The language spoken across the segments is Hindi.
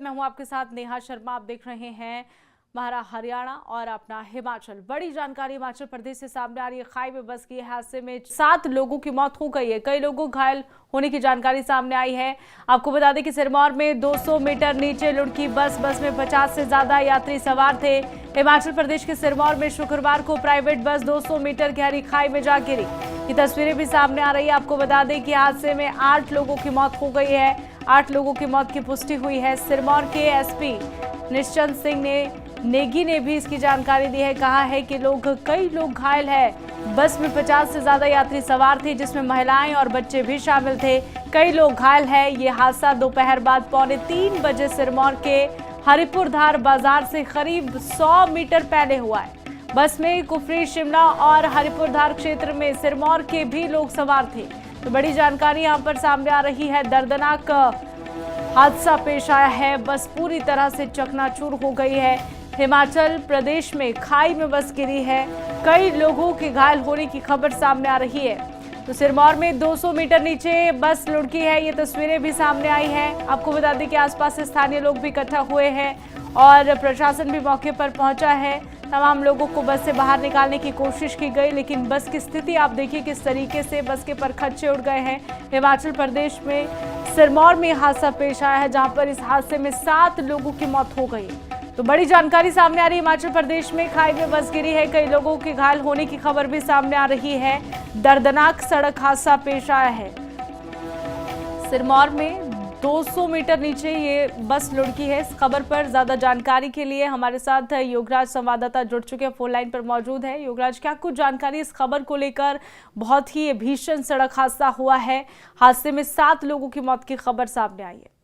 मैं हूं आपके साथ नेहा शर्मा। आप देख रहे हैं हमारा हरियाणा और अपना हिमाचल। बड़ी जानकारी हिमाचल प्रदेश से सामने आ रही है। खाई में बस के हादसे में 7 लोगों की मौत हो गई है, कई लोगों घायल होने की जानकारी सामने आई है। आपको बता दें कि सिरमौर में 200 मीटर नीचे लुढ़की बस में 50 से ज्यादा यात्री सवार थे। हिमाचल प्रदेश के सिरमौर में शुक्रवार को प्राइवेट बस 200 मीटर गहरी खाई में जा गिरी। ये तस्वीरें भी सामने आ रही है। आपको बता दें कि हादसे में 8 लोगों की मौत हो गई है। 8 लोगों की मौत की पुष्टि हुई है। सिरमौर के एसपी निश्चंत सिंह नेगी ने भी इसकी जानकारी दी है। कहा है कि कई लोग घायल हैं। बस में 50 से ज्यादा यात्री सवार थे, जिसमें महिलाएं और बच्चे भी शामिल थे। कई लोग घायल हैं। ये हादसा दोपहर बाद 2:45 बजे सिरमौर के हरिपुरधार बाजार से करीब 100 मीटर पहले हुआ है। बस में कुफरी, शिमला और हरिपुरधार क्षेत्र में सिरमौर के भी लोग सवार थे। तो बड़ी जानकारी यहां पर सामने आ रही है। दर्दनाक हादसा पेश आया है। बस पूरी तरह से चकनाचूर हो गई है। हिमाचल प्रदेश में खाई में बस गिरी है। कई लोगों के घायल होने की खबर सामने आ रही है। तो सिरमौर में 200 मीटर नीचे बस लुढ़की है। ये तस्वीरें भी सामने आई हैं। आपको बता दें कि आसपास से स्थानीय लोग भी इकट्ठा हुए हैं और प्रशासन भी मौके पर पहुंचा है। तमाम लोगों को बस से बाहर निकालने की कोशिश की गई, लेकिन बस की स्थिति आप देखिए किस तरीके से बस के परखच्चे उड़ गए हैं। हिमाचल प्रदेश में सिरमौर में हादसा पेश आया है, जहां पर इस हादसे में 7 लोगों की मौत हो गई। तो बड़ी जानकारी सामने आ रही है। हिमाचल प्रदेश में खाई में बस गिरी है। कई लोगों के घायल होने की खबर भी सामने आ रही है। दर्दनाक सड़क हादसा पेश आया है। सिरमौर में 200 मीटर नीचे ये बस लुढ़की है। इस खबर पर ज्यादा जानकारी के लिए हमारे साथ योगराज संवाददाता जुड़ चुके हैं, फोन लाइन पर मौजूद है। योगराज, क्या कुछ जानकारी इस खबर को लेकर? बहुत ही भीषण सड़क हादसा हुआ है। हादसे में 7 लोगों की मौत की खबर सामने आई है।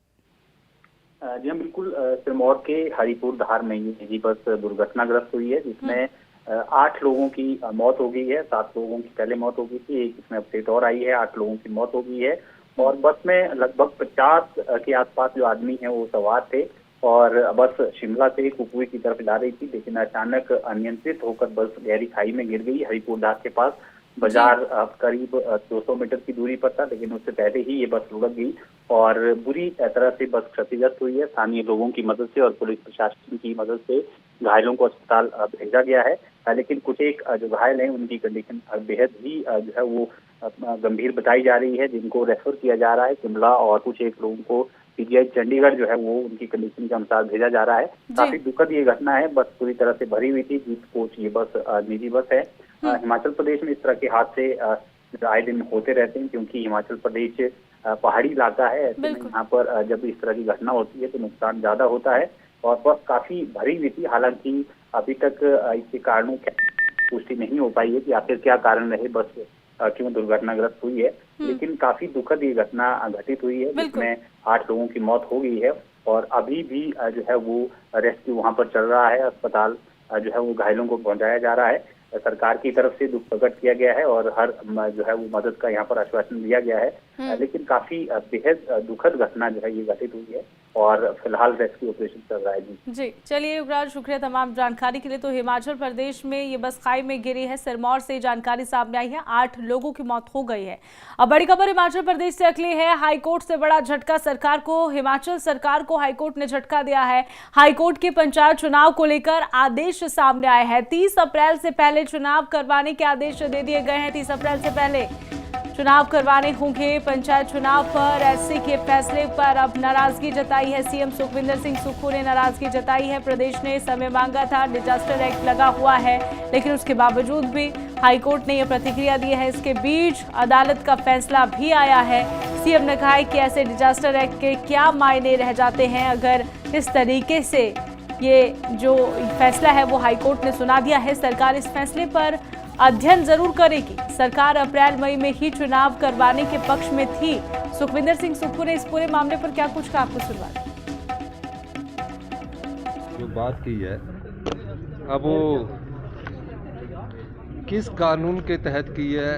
जी हाँ, बिल्कुल। सिरमौर के हरिपुर धार में ये निजी बस दुर्घटनाग्रस्त हुई है, जिसमें 8 लोगों की मौत हो गई है। 7 लोगों की पहले मौत हो गई थी, एक इसमें अपडेट और आई है, 8 लोगों की मौत हो गई है। और बस में लगभग 50 के आसपास जो आदमी हैं वो सवार थे और बस शिमला से कुपवी की तरफ जा रही थी, लेकिन अचानक अनियंत्रित होकर बस गहरी खाई में गिर गई। हरिपुर धार के पास बाजार करीब 200 मीटर की दूरी पर था, लेकिन उससे पहले ही ये बस लुढ़क गई और बुरी तरह से बस क्षतिग्रस्त हुई है। स्थानीय लोगों की मदद से और पुलिस प्रशासन की मदद से घायलों को अस्पताल भेजा गया है, लेकिन कुछ एक जो घायल हैं उनकी कंडीशन बेहद ही जो है वो गंभीर बताई जा रही है, जिनको रेफर किया जा रहा है शिमला, और कुछ एक लोगों को पीजीआई चंडीगढ़ जो है वो उनकी कंडीशन के अनुसार भेजा जा रहा है। काफी दुखद ये घटना है। बस पूरी तरह से भरी हुई थी। जीत कोच ये बस निजी बस है। हिमाचल प्रदेश में इस तरह के हादसे आए दिन होते रहते हैं, क्योंकि हिमाचल प्रदेश पहाड़ी इलाका है। ऐसे में यहाँ पर जब इस तरह की घटना होती है तो नुकसान ज्यादा होता है। और बस काफी भरी हुई थी। हालांकि अभी तक इसके कारणों की पुष्टि नहीं हो पाई है कि आखिर क्या कारण रहे, बस क्यों दुर्घटनाग्रस्त हुई है, लेकिन काफी दुखद ये घटना घटित हुई है, जिसमें 8 लोगों की मौत हो गई है और अभी भी जो है वो रेस्क्यू वहां पर चल रहा है। अस्पताल जो है वो घायलों को पहुंचाया जा रहा है। सरकार की तरफ से दुख प्रकट किया गया है और हर जो है वो मदद का यहाँ पर आश्वासन दिया गया है, लेकिन काफी बेहद दुखद घटना जो है ये घटित हुई है और फिलहाल रेस्क्यू ऑपरेशन चल रहा है। जी चलिए युवराज, शुक्रिया तमाम जानकारी के लिए। तो हिमाचल प्रदेश में ये बस खाई में गिरी है। सिरमौर से जानकारी सामने आई है, 8 लोगों की मौत हो गई है। अब बड़ी खबर हिमाचल प्रदेश से अगली है। हाईकोर्ट से बड़ा झटका सरकार को। हिमाचल सरकार को हाईकोर्ट ने झटका दिया है। हाईकोर्ट के पंचायत चुनाव को लेकर आदेश सामने आए हैं। 30 अप्रैल से पहले चुनाव करवाने के आदेश दे दिए गए हैं। 30 अप्रैल से पहले चुनाव करवाने होंगे। पंचायत चुनाव पर एससी के फैसले पर अब नाराजगी जताई है। सीएम सुखविंदर सिंह सुक्खू ने नाराजगी जताई है। प्रदेश ने समय मांगा था, डिजास्टर एक्ट लगा हुआ है, लेकिन उसके बावजूद भी हाईकोर्ट ने यह प्रतिक्रिया दी है। इसके बीच अदालत का फैसला भी आया है। सीएम ने कहा है कि ऐसे डिजास्टर एक्ट के क्या मायने रह जाते हैं अगर इस तरीके से ये जो फैसला है वो हाईकोर्ट ने सुना दिया है। सरकार इस फैसले पर अध्ययन जरूर करेगी। सरकार अप्रैल मई में ही चुनाव करवाने के पक्ष में थी। सुखविंदर सिंह सुक्खू ने इस पूरे मामले पर क्या कुछ कहा, आपको सुनवा। जो बात की है, अब वो किस कानून के तहत की है,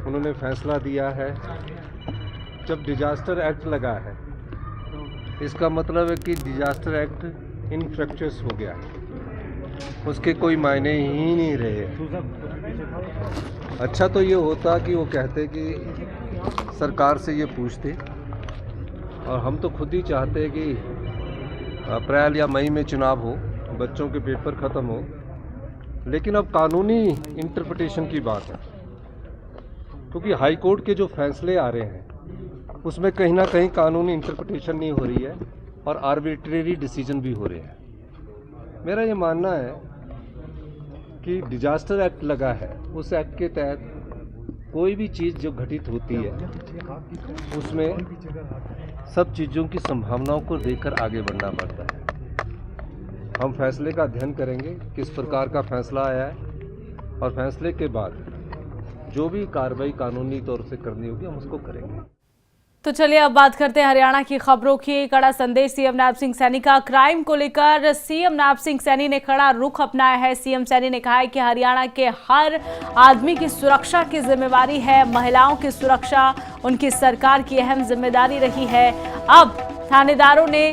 उन्होंने फैसला दिया है। जब डिजास्टर एक्ट लगा है, इसका मतलब है कि डिजास्टर एक्ट इनफ्रैक्चर्स हो गया, उसके कोई मायने ही नहीं रहे। अच्छा तो ये होता कि वो कहते कि सरकार से ये पूछते, और हम तो खुद ही चाहते हैं कि अप्रैल या मई में चुनाव हो, बच्चों के पेपर ख़त्म हो, लेकिन अब कानूनी इंटरप्रिटेशन की बात है, क्योंकि हाई कोर्ट के जो फैसले आ रहे हैं उसमें कहीं ना कहीं कानूनी इंटरप्रिटेशन नहीं हो रही है और आर्बिट्रेरी डिसीजन भी हो रहे हैं। मेरा ये मानना है कि डिजास्टर एक्ट लगा है, उस एक्ट के तहत कोई भी चीज़ जो घटित होती है उसमें सब चीज़ों की संभावनाओं को देखकर आगे बढ़ना पड़ता है। हम फैसले का अध्ययन करेंगे, किस प्रकार का फैसला आया है, और फैसले के बाद जो भी कार्रवाई कानूनी तौर से करनी होगी हम उसको करेंगे। तो चलिए अब बात करते हैं हरियाणा की खबरों की। कड़ा संदेश सीएम नायब सिंह सैनी का। क्राइम को लेकर सीएम नायब सिंह सैनी ने कड़ा रुख अपनाया है। सीएम सैनी ने कहा है कि हरियाणा के हर आदमी की सुरक्षा की जिम्मेवारी है। महिलाओं की सुरक्षा उनकी सरकार की अहम जिम्मेदारी रही है। अब थानेदारों ने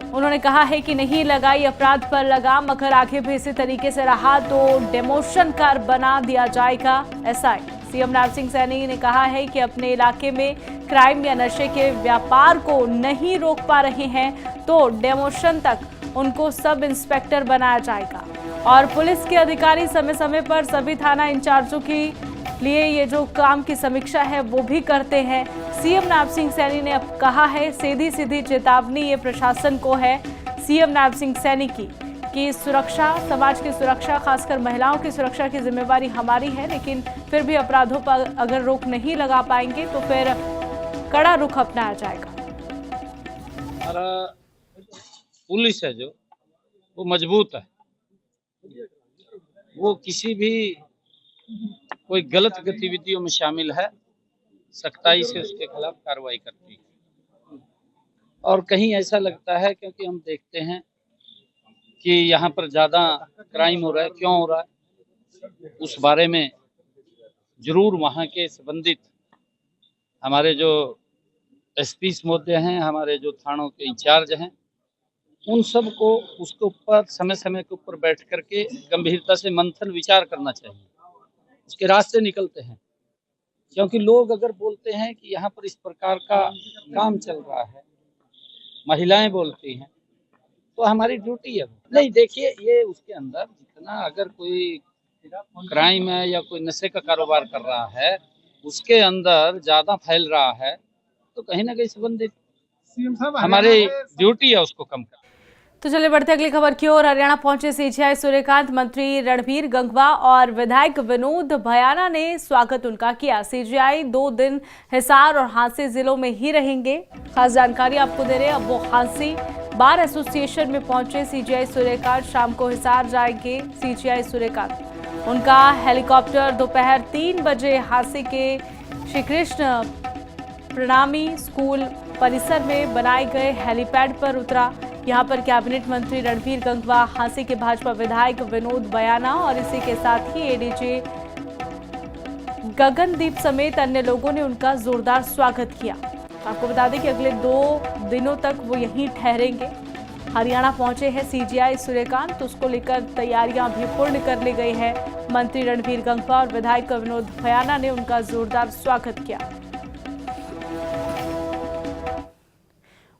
उन्होंने कहा है कि नहीं लगाई अपराध पर लगाम, अगर आगे भी इसी तरीके से रहा तो डेमोशन कर बना दिया जाएगा एसआई। सीएम नायब सिंह सैनी ने कहा है कि अपने इलाके में क्राइम या नशे के व्यापार को नहीं रोक पा रहे हैं तो डेमोशन तक उनको सब इंस्पेक्टर बनाया जाएगा। और पुलिस के अधिकारी समय समय पर सभी थाना इंचार्जों के लिए ये जो काम की समीक्षा है वो भी करते हैं। सीएम नायब सिंह सैनी ने अब कहा है, सीधी सीधी चेतावनी ये प्रशासन को है सीएम नायब सिंह सैनी की सुरक्षा, समाज की सुरक्षा, खासकर महिलाओं की सुरक्षा की जिम्मेवारी हमारी है, लेकिन फिर भी अपराधों पर अगर रोक नहीं लगा पाएंगे तो फिर कड़ा रुख अपनाया जाएगा। हमारा पुलिस है जो वो मजबूत है, वो किसी भी कोई गलत गतिविधियों में शामिल है सख्ताई से उसके खिलाफ कार्रवाई करती है। और कहीं ऐसा लगता है, क्योंकि हम देखते हैं कि यहाँ पर ज्यादा क्राइम हो रहा है, क्यों हो रहा है, उस बारे में जरूर वहाँ के संबंधित हमारे जो एसपी महोदय हैं, हमारे जो थानों के इंचार्ज हैं, उन सब को उसके ऊपर समय समय के ऊपर बैठ करके गंभीरता से मंथन विचार करना चाहिए। उसके रास्ते निकलते हैं, क्योंकि लोग अगर बोलते हैं कि यहाँ पर इस प्रकार का काम चल रहा है, महिलाएं बोलती हैं, तो हमारी ड्यूटी है। नहीं, देखिए, ये उसके अंदर जितना अगर कोई क्राइम है या कोई नशे का कारोबार कर रहा है, उसके अंदर ज्यादा फैल रहा है, तो कहीं ना कहीं संबंधित हमारी ड्यूटी है उसको कम करना। तो चलिए बढ़ते अगली खबर की ओर। हरियाणा पहुंचे सीजीआई सूर्यकांत, मंत्री रणबीर गंगवा और विधायक विनोद भयाना ने स्वागत उनका किया। सीजीआई 2 दिन हिसार और हांसी जिलों में ही रहेंगे। खास जानकारी आपको दे रहे हैं, अब वो हांसी बार एसोसिएशन में पहुंचे सीजीआई सूर्यकांत। शाम को हिसार जाएंगे सीजीआई सूर्यकांत। उनका हेलीकॉप्टर दोपहर 3 बजे हांसी के श्री कृष्ण प्रणामी स्कूल परिसर में बनाए गए हेलीपैड पर उतरा। यहां पर कैबिनेट मंत्री रणबीर गंगवा, हांसी के भाजपा विधायक विनोद भयाना और इसी के साथ ही एडीजी गगनदीप समेत अन्य लोगों ने उनका जोरदार स्वागत किया। आपको बता दें कि अगले 2 दिनों तक वो यहीं ठहरेंगे। हरियाणा पहुंचे हैं सीजीआई सूर्यकांत, तो उसको लेकर तैयारियां भी पूर्ण कर ली गई है। मंत्री रणबीर गंगवा और विधायक विनोद भयाना ने उनका जोरदार स्वागत किया।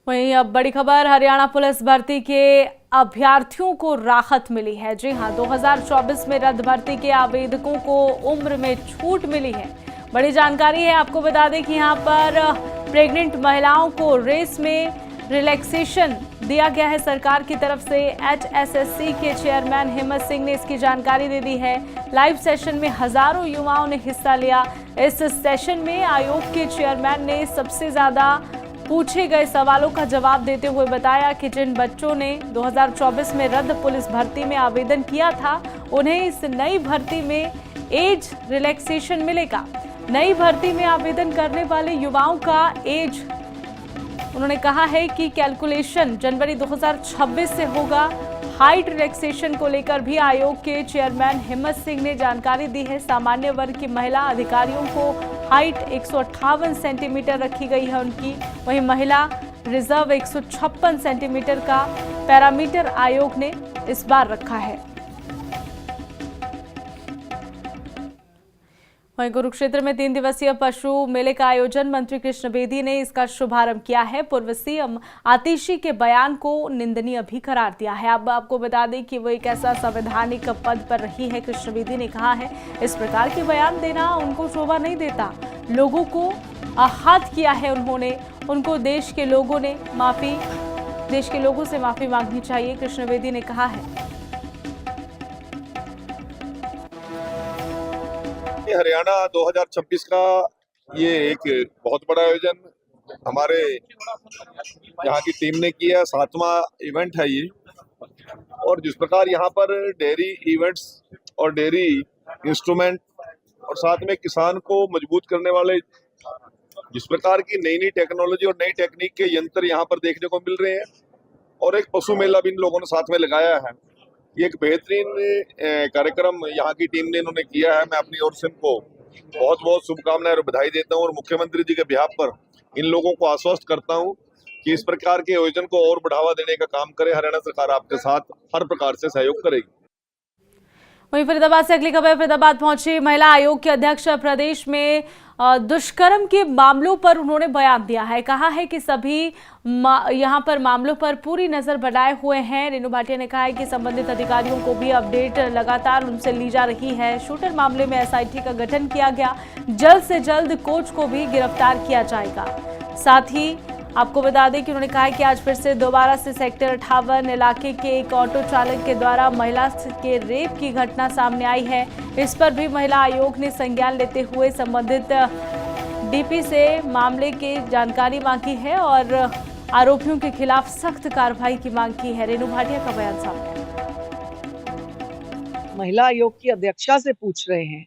वहीं अब बड़ी खबर, हरियाणा पुलिस भर्ती के अभ्यर्थियों को राहत मिली है। जी हां, 2024 में रद्द भर्ती के आवेदकों को उम्र में छूट मिली है। बड़ी जानकारी है, आपको बता दें कि यहां पर प्रेग्नेंट महिलाओं को रेस में रिलैक्सेशन दिया गया है सरकार की तरफ से। HSSC के चेयरमैन हिम्मत सिंह ने इसकी जानकारी दे दी है। लाइव सेशन में हजारों युवाओं ने हिस्सा लिया। इस सेशन में आयोग के चेयरमैन ने सबसे ज्यादा पूछे गए सवालों का जवाब देते हुए बताया कि जिन बच्चों ने 2024 में रद्द पुलिस भर्ती में आवेदन किया था, उन्हें इस नई भर्ती में एज रिलैक्सेशन मिलेगा। नई भर्ती में आवेदन करने वाले युवाओं का एज, उन्होंने कहा है कि कैलकुलेशन जनवरी 2026 से होगा। हाइट रिलैक्सेशन को लेकर भी आयोग के चेयरमैन हिम्मत सिंह ने जानकारी दी है। सामान्य वर्ग की महिला अधिकारियों को हाइट 158 सेंटीमीटर रखी गई है उनकी। वहीं महिला रिजर्व 156 सेंटीमीटर का पैरामीटर आयोग ने इस बार रखा है। वहीं कुरुक्षेत्र में 3 दिवसीय पशु मेले का आयोजन मंत्री कृष्ण बेदी ने इसका शुभारंभ किया है। पूर्व सीएम आतिशी के बयान को निंदनीय भी करार दिया है। अब आपको बता दें कि वो एक ऐसा संवैधानिक पद पर रही है। कृष्ण बेदी ने कहा है, इस प्रकार के बयान देना उनको शोभा नहीं देता। लोगों को आहत किया है उन्होंने, उनको देश के लोगों से माफी मांगनी चाहिए, कृष्ण बेदी ने कहा है। हरियाणा 2026 का ये एक बहुत बड़ा आयोजन हमारे यहाँ की टीम ने किया। 7वां इवेंट है ये, और जिस प्रकार यहाँ पर डेयरी इवेंट्स और डेयरी इंस्ट्रूमेंट और साथ में किसान को मजबूत करने वाले जिस प्रकार की नई नई टेक्नोलॉजी और नई टेक्निक के यंत्र यहाँ पर देखने को मिल रहे हैं, और एक पशु मेला भी इन लोगों ने साथ में लगाया है। ये एक बेहतरीन कार्यक्रम यहाँ की टीम ने इन्होंने किया है। मैं अपनी ओर से इनको बहुत बहुत शुभकामनाएं और बधाई देता हूँ, और मुख्यमंत्री जी के बिहाफ पर इन लोगों को आश्वस्त करता हूँ कि इस प्रकार के आयोजन को और बढ़ावा देने का काम करे। हरियाणा सरकार आपके साथ हर प्रकार से सहयोग करेगी। वहीं फरीदाबाद से अगली खबर। फरीदाबाद पहुंची महिला आयोग के अध्यक्ष प्रदेश में दुष्कर्म के मामलों पर उन्होंने बयान दिया है। कहा है कि सभी यहां पर मामलों पर पूरी नजर बनाए हुए हैं। रेणु भाटिया ने कहा है कि संबंधित अधिकारियों को भी अपडेट लगातार उनसे ली जा रही है। शूटर मामले में एसआईटी का गठन किया गया, जल्द से जल्द कोच को भी गिरफ्तार किया जाएगा। साथ ही आपको बता दें कि उन्होंने कहा है कि आज फिर से दोबारा से सेक्टर 58 इलाके के एक ऑटो चालक के द्वारा महिला के रेप की घटना सामने आई है। इस पर भी महिला आयोग ने संज्ञान लेते हुए संबंधित डीपी से मामले की जानकारी मांगी है और आरोपियों के खिलाफ सख्त कार्रवाई की मांग की है। रेणु भाटिया का बयान सामने। महिला आयोग की अध्यक्षा से पूछ रहे हैं,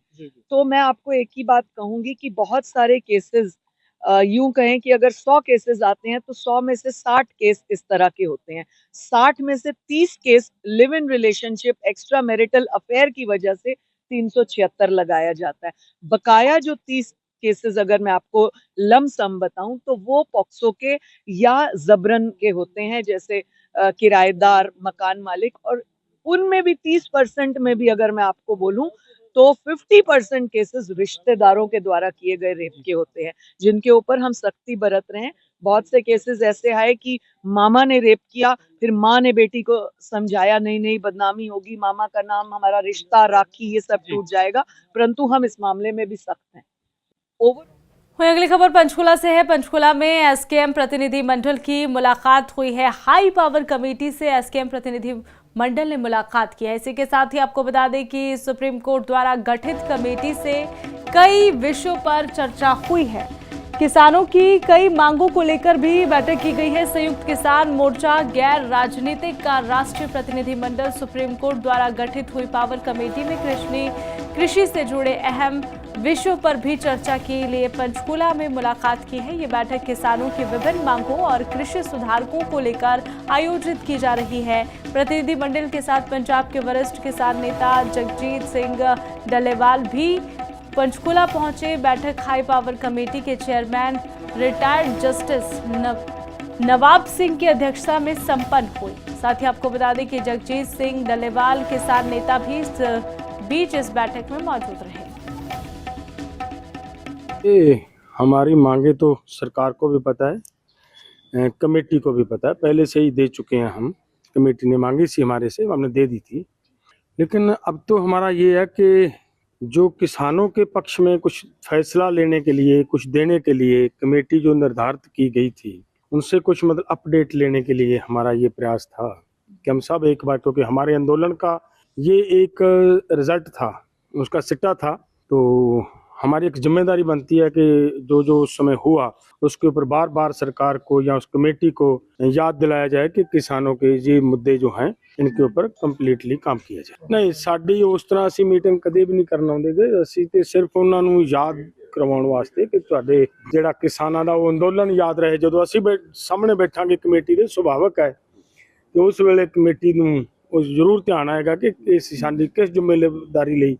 तो मैं आपको एक ही बात कहूंगी कि बहुत सारे केसेस, यूं कहें कि अगर 100 केसेस आते हैं तो 100 में से 60 केस इस तरह के होते हैं। 60 में से 30 case live in relationship extra marital affair की वजह से 376 लगाया जाता है। बकाया जो 30 केसेस अगर मैं आपको लमसम बताऊं तो वो पॉक्सो के या जबरन के होते हैं, जैसे किराएदार, मकान मालिक, और उनमें भी 30% में भी अगर मैं आपको बोलूं तो 50% केसेस रिश्तेदारों के द्वारा किए गए रेप के होते हैं, जिनके ऊपर हम सख्ती बरत रहे हैं। बहुत से केसेस ऐसे आए कि मामा ने रेप किया, फिर माँ ने बेटी को समझाया नहीं नहीं बदनामी होगी, मामा का नाम, हमारा रिश्ता, राखी, ये सब टूट जाएगा, परंतु हम इस मामले में भी सख्त हैं। अगली खबर पंचकुला से है। पंचकुला में एसकेएम प्रतिनिधि मंडल की मुलाकात हुई है। हाई पावर कमेटी से एसकेएम प्रतिनिधि मंडल ने मुलाकात की है। इसी के साथ ही आपको बता दें कि सुप्रीम कोर्ट द्वारा गठित कमेटी से कई विषयों पर चर्चा हुई है। किसानों की कई मांगों को लेकर भी बैठक की गई है। संयुक्त किसान मोर्चा गैर राजनीतिक का राष्ट्रीय प्रतिनिधि मंडल सुप्रीम कोर्ट द्वारा गठित हुई पावर कमेटी में कृषि से जुड़े अहम विषयों पर भी चर्चा के लिए पंचकुला में मुलाकात की है। ये बैठक किसानों की विभिन्न मांगों और कृषि सुधारों को लेकर आयोजित की जा रही है। प्रतिनिधि मंडल के साथ पंजाब के वरिष्ठ किसान नेता जगजीत सिंह डलेवाल भी पंचकुला पहुंचे। बैठक हाई पावर कमेटी के चेयरमैन रिटायर्ड जस्टिस नवाब सिंह की अध्यक्षता में संपन्न हुई। साथ ही आपको बता दें कि जगजीत सिंह डलेवाल किसान नेता भी इस बीच इस बैठक में मौजूद रहे। हमारी मांगे तो सरकार को भी पता है, कमेटी को भी पता है, पहले से ही दे चुके हैं हम। कमेटी ने मांगी थी हमारे से, हमने दे दी थी। लेकिन अब तो हमारा ये है कि जो किसानों के पक्ष में कुछ फैसला लेने के लिए, कुछ देने के लिए कमेटी जो निर्धारित की गई थी, उनसे कुछ मतलब अपडेट लेने के लिए हमारा ये प्रयास था कि हम सब एक बार, क्योंकि हमारे आंदोलन का ये एक रिजल्ट था, उसका सिक्का था, तो हमारी एक जिम्मेदारी बनती है कि जो जो उस समय हुआ उसके ऊपर बार बार सरकार को या उस कमेटी को याद दिलाया जाए कि किसानों के ये मुद्दे जो हैं इनके ऊपर कंप्लीटली काम किया जाए। नहीं, साड़ी उस तरह ਅਸੀਂ ਮੀਟਿੰਗ ਕਦੇ ਵੀ ਨਹੀਂ ਕਰਨਾ ਹੁੰਦੇ, ਅਸੀਂ ਤੇ ਸਿਰਫ ਉਹਨਾਂ ਨੂੰ ਯਾਦ ਕਰਵਾਉਣ ਵਾਸਤੇ ਕਿ ਤੁਹਾਡੇ ਜਿਹੜਾ ਕਿਸਾਨਾਂ ਦਾ ਉਹ ਅੰਦੋਲਨ ਯਾਦ ਰਹੇ। ਜਦੋਂ ਅਸੀਂ ਸਾਹਮਣੇ ਬੈਠਾਂਗੇ ਕਮੇਟੀ ਦੇ, ਸੁਭਾਵਕ ਹੈ ਕਿ ਉਸ ਵੇਲੇ ਕਮੇਟੀ ਨੂੰ ਉਹ ਜ਼ਰੂਰ ਧਿਆਨ ਆਏਗਾ कि ਇਸ ਸਾਡੀ किस ਜ਼ਿੰਮੇਵਾਰੀ ਲਈ।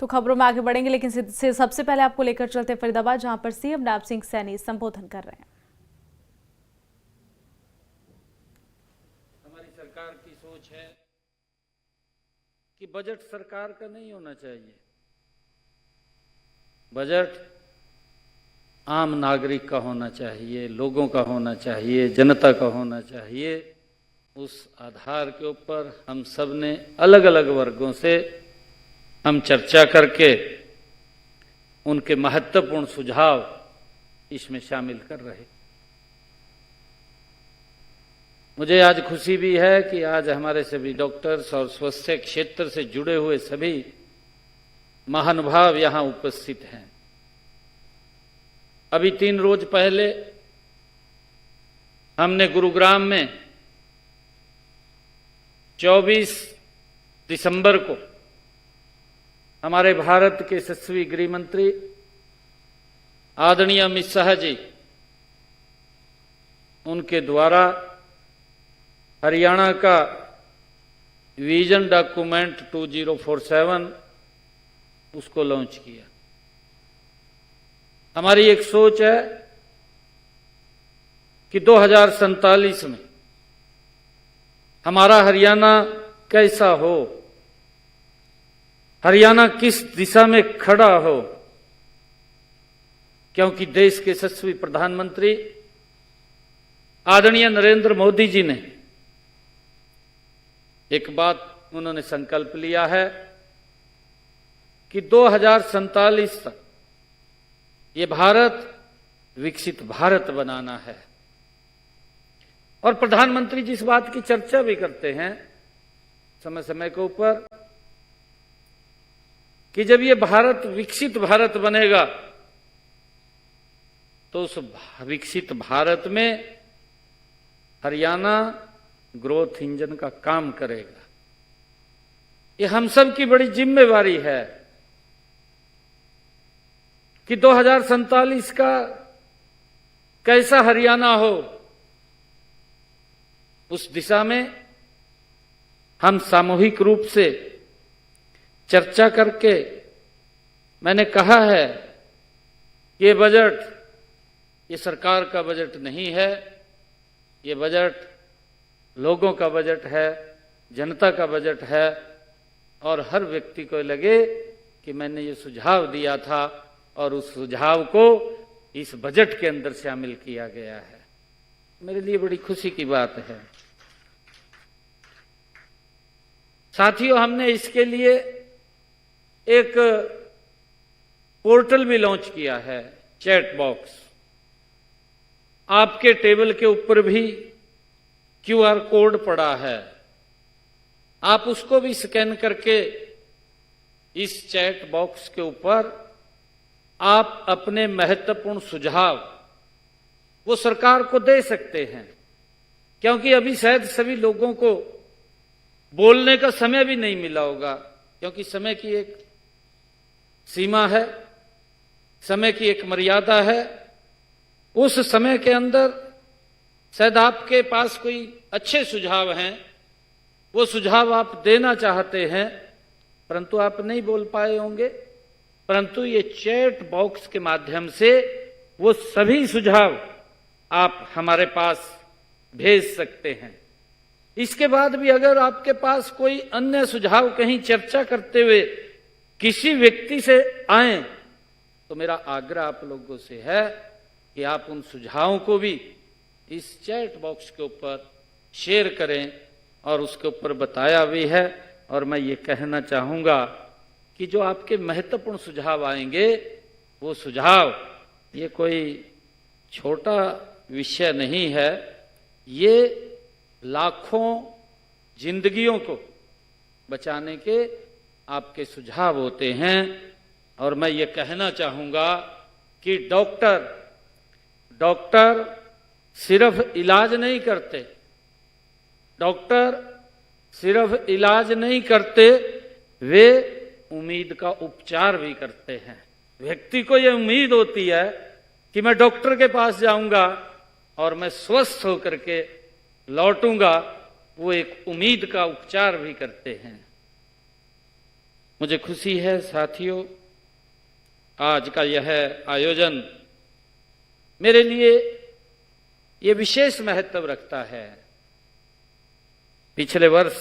तो खबरों में आगे बढ़ेंगे, लेकिन सबसे पहले आपको लेकर चलते फरीदाबाद, जहां पर सीएम नवाब सिंह सैनी संबोधन कर रहे हैं। हमारी सरकार की सोच है कि बजट सरकार का नहीं होना चाहिए, बजट आम नागरिक का होना चाहिए, लोगों का होना चाहिए, जनता का होना चाहिए। उस आधार के ऊपर हम सब ने अलग अलग वर्गों से हम चर्चा करके उनके महत्वपूर्ण सुझाव इसमें शामिल कर रहे। मुझे आज खुशी भी है कि आज हमारे सभी डॉक्टर्स और स्वास्थ्य क्षेत्र से जुड़े हुए सभी महानुभाव यहाँ उपस्थित हैं। अभी 3 रोज पहले हमने गुरुग्राम में 24 दिसंबर को हमारे भारत के यशस्वी गृह मंत्री आदरणीय अमित शाह जी, उनके द्वारा हरियाणा का विजन डॉक्यूमेंट 2047 उसको लॉन्च किया। हमारी एक सोच है कि 2047 में हमारा हरियाणा कैसा हो, हरियाणा किस दिशा में खड़ा हो, क्योंकि देश के यशस्वी प्रधानमंत्री आदरणीय नरेंद्र मोदी जी ने एक बात उन्होंने संकल्प लिया है कि 2047 तक ये भारत विकसित भारत बनाना है। और प्रधानमंत्री जिस बात की चर्चा भी करते हैं समय समय के ऊपर कि जब ये भारत विकसित भारत बनेगा तो उस विकसित भारत में हरियाणा ग्रोथ इंजन का काम करेगा। ये हम सब की बड़ी जिम्मेवारी है कि 2047 का कैसा हरियाणा हो, उस दिशा में हम सामूहिक रूप से चर्चा करके, मैंने कहा है ये बजट ये सरकार का बजट नहीं है, ये बजट लोगों का बजट है, जनता का बजट है। और हर व्यक्ति को लगे कि मैंने ये सुझाव दिया था और उस सुझाव को इस बजट के अंदर शामिल किया गया है। मेरे लिए बड़ी खुशी की बात है। साथियों, हमने इसके लिए एक पोर्टल भी लॉन्च किया है, चैट बॉक्स। आपके टेबल के ऊपर भी QR कोड पड़ा है, आप उसको भी स्कैन करके इस चैट बॉक्स के ऊपर आप अपने महत्वपूर्ण सुझाव वो सरकार को दे सकते हैं, क्योंकि अभी शायद सभी लोगों को बोलने का समय भी नहीं मिला होगा, क्योंकि समय की एक सीमा है, समय की एक मर्यादा है। उस समय के अंदर शायद आपके पास कोई अच्छे सुझाव हैं, वो सुझाव आप देना चाहते हैं, परंतु आप नहीं बोल पाए होंगे। परंतु ये चैट बॉक्स के माध्यम से वो सभी सुझाव आप हमारे पास भेज सकते हैं। इसके बाद भी अगर आपके पास कोई अन्य सुझाव कहीं चर्चा करते हुए किसी व्यक्ति से आए, तो मेरा आग्रह आप लोगों से है कि आप उन सुझावों को भी इस चैट बॉक्स के ऊपर शेयर करें। और उसके ऊपर बताया भी है, और मैं ये कहना चाहूंगा कि जो आपके महत्वपूर्ण सुझाव आएंगे, वो सुझाव ये कोई छोटा विषय नहीं है, ये लाखों जिंदगियों को बचाने के आपके सुझाव होते हैं। और मैं ये कहना चाहूंगा कि डॉक्टर सिर्फ इलाज नहीं करते, डॉक्टर सिर्फ इलाज नहीं करते, वे उम्मीद का उपचार भी करते हैं। व्यक्ति को यह उम्मीद होती है कि मैं डॉक्टर के पास जाऊंगा और मैं स्वस्थ होकर के लौटूंगा, वो एक उम्मीद का उपचार भी करते हैं। मुझे खुशी है साथियों, आज का यह आयोजन मेरे लिए ये विशेष महत्व रखता है। पिछले वर्ष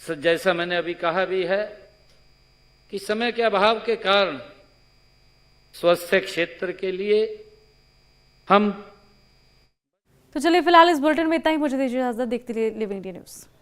जैसा मैंने अभी कहा भी है कि समय के अभाव के कारण स्वास्थ्य क्षेत्र के लिए हम तो चलिए फिलहाल इस बुलेटिन में इतना ही। मुझे दीजिए इजाजत। देखते रहिए लिव इंडिया न्यूज़।